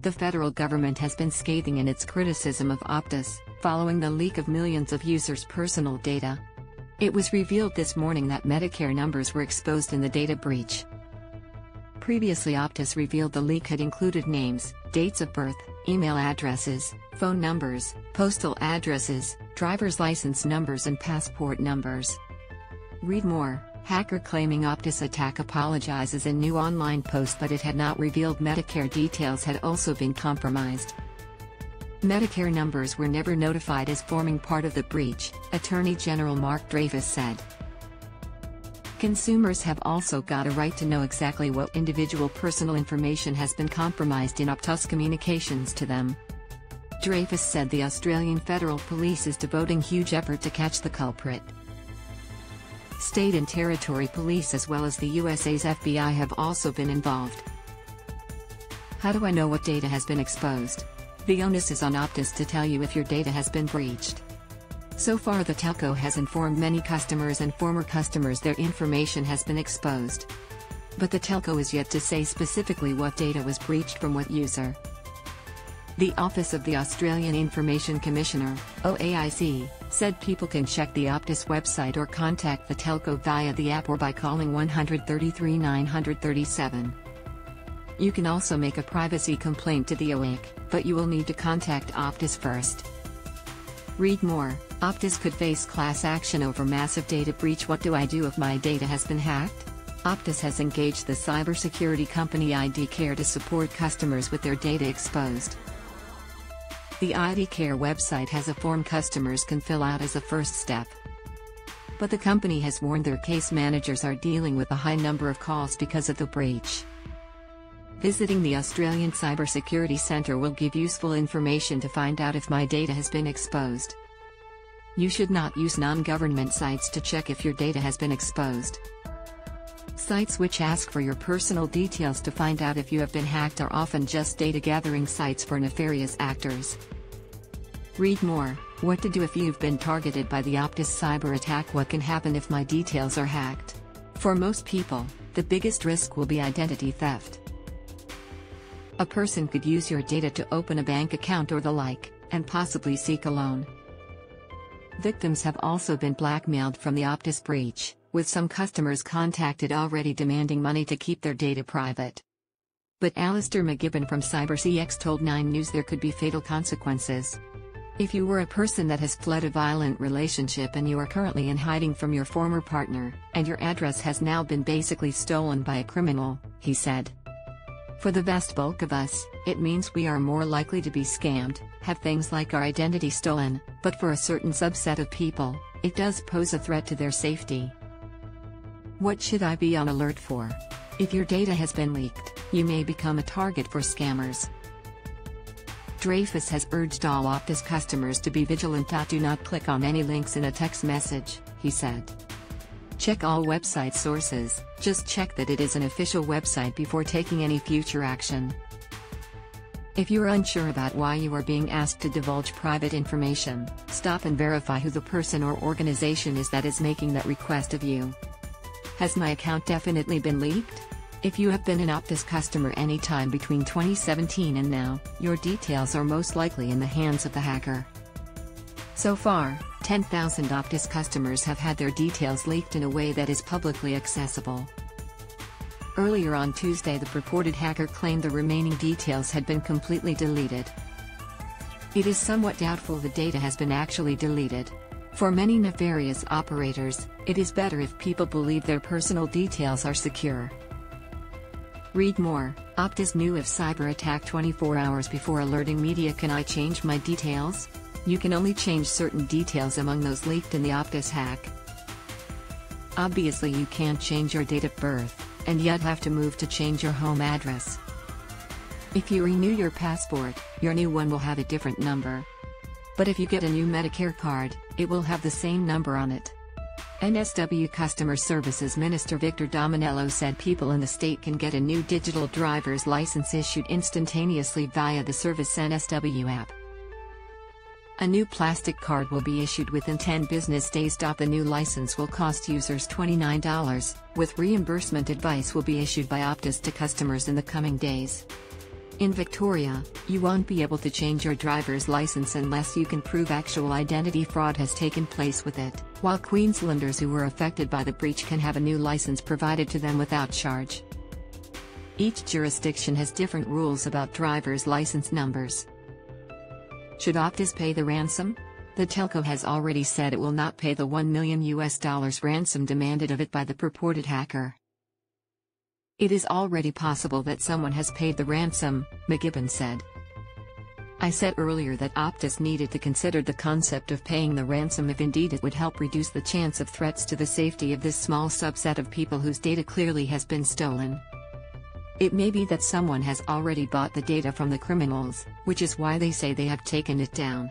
The federal government has been scathing in its criticism of Optus, following the leak of millions of users' personal data. It was revealed this morning that Medicare numbers were exposed in the data breach. Previously, Optus revealed the leak had included names, dates of birth, email addresses, phone numbers, postal addresses, driver's license numbers and passport numbers. Read more. Hacker claiming Optus attack apologizes in new online post, but it had not revealed Medicare details had also been compromised. Medicare numbers were never notified as forming part of the breach, Attorney General Mark Dreyfus said. Consumers have also got a right to know exactly what individual personal information has been compromised in Optus communications to them. Dreyfus said the Australian Federal Police is devoting huge effort to catch the culprit. State and territory police as well as the USA's FBI have also been involved. How do I know what data has been exposed? The onus is on Optus to tell you if your data has been breached. So far, the telco has informed many customers and former customers their information has been exposed. But the telco is yet to say specifically what data was breached from what user. The Office of the Australian Information Commissioner, OAIC, said people can check the Optus website or contact the telco via the app or by calling 133 937. You can also make a privacy complaint to the OAIC, but you will need to contact Optus first. Read more. Optus could face class action over massive data breach. What do I do if my data has been hacked? Optus has engaged the cybersecurity company ID Care to support customers with their data exposed. The ID Care website has a form customers can fill out as a first step. But the company has warned their case managers are dealing with a high number of calls because of the breach. Visiting the Australian Cybersecurity Centre will give useful information to find out if my data has been exposed. You should not use non-government sites to check if your data has been exposed. Sites which ask for your personal details to find out if you have been hacked are often just data-gathering sites for nefarious actors. Read more. What to do if you've been targeted by the Optus cyber attack. What can happen if my details are hacked? For most people, the biggest risk will be identity theft. A person could use your data to open a bank account or the like, and possibly seek a loan. Victims have also been blackmailed from the Optus breach, with some customers contacted already demanding money to keep their data private. But Alistair McGibbon from CyberCX told 9 News there could be fatal consequences. If you were a person that has fled a violent relationship and you are currently in hiding from your former partner, and your address has now been basically stolen by a criminal, he said. For the vast bulk of us, it means we are more likely to be scammed, have things like our identity stolen, but for a certain subset of people, it does pose a threat to their safety. What should I be on alert for? If your data has been leaked, you may become a target for scammers. Dreyfus has urged all Optus customers to be vigilant. Do not click on any links in a text message, he said. Check all website sources, just check that it is an official website before taking any future action. If you are unsure about why you are being asked to divulge private information, stop and verify who the person or organization is that is making that request of you. Has my account definitely been leaked? If you have been an Optus customer anytime between 2017 and now, your details are most likely in the hands of the hacker. So far, 10,000 Optus customers have had their details leaked in a way that is publicly accessible. Earlier on Tuesday, the purported hacker claimed the remaining details had been completely deleted. It is somewhat doubtful the data has been actually deleted. For many nefarious operators, it is better if people believe their personal details are secure. Read more. Optus knew of cyber attack 24 hours before alerting media. Can I change my details? You can only change certain details among those leaked in the Optus hack. Obviously you can't change your date of birth, and yet have to move to change your home address. If you renew your passport, your new one will have a different number. But if you get a new Medicare card, it will have the same number on it. NSW Customer Services Minister Victor Dominello said people in the state can get a new digital driver's license issued instantaneously via the Service NSW app. A new plastic card will be issued within 10 business days. The new license will cost users $29, with reimbursement advice will be issued by Optus to customers in the coming days. In Victoria, you won't be able to change your driver's license unless you can prove actual identity fraud has taken place with it, while Queenslanders who were affected by the breach can have a new license provided to them without charge. Each jurisdiction has different rules about driver's license numbers. Should Optus pay the ransom? The telco has already said it will not pay the $1 million ransom demanded of it by the purported hacker. It is already possible that someone has paid the ransom, McGibbon said. I said earlier that Optus needed to consider the concept of paying the ransom if indeed it would help reduce the chance of threats to the safety of this small subset of people whose data clearly has been stolen. It may be that someone has already bought the data from the criminals, which is why they say they have taken it down.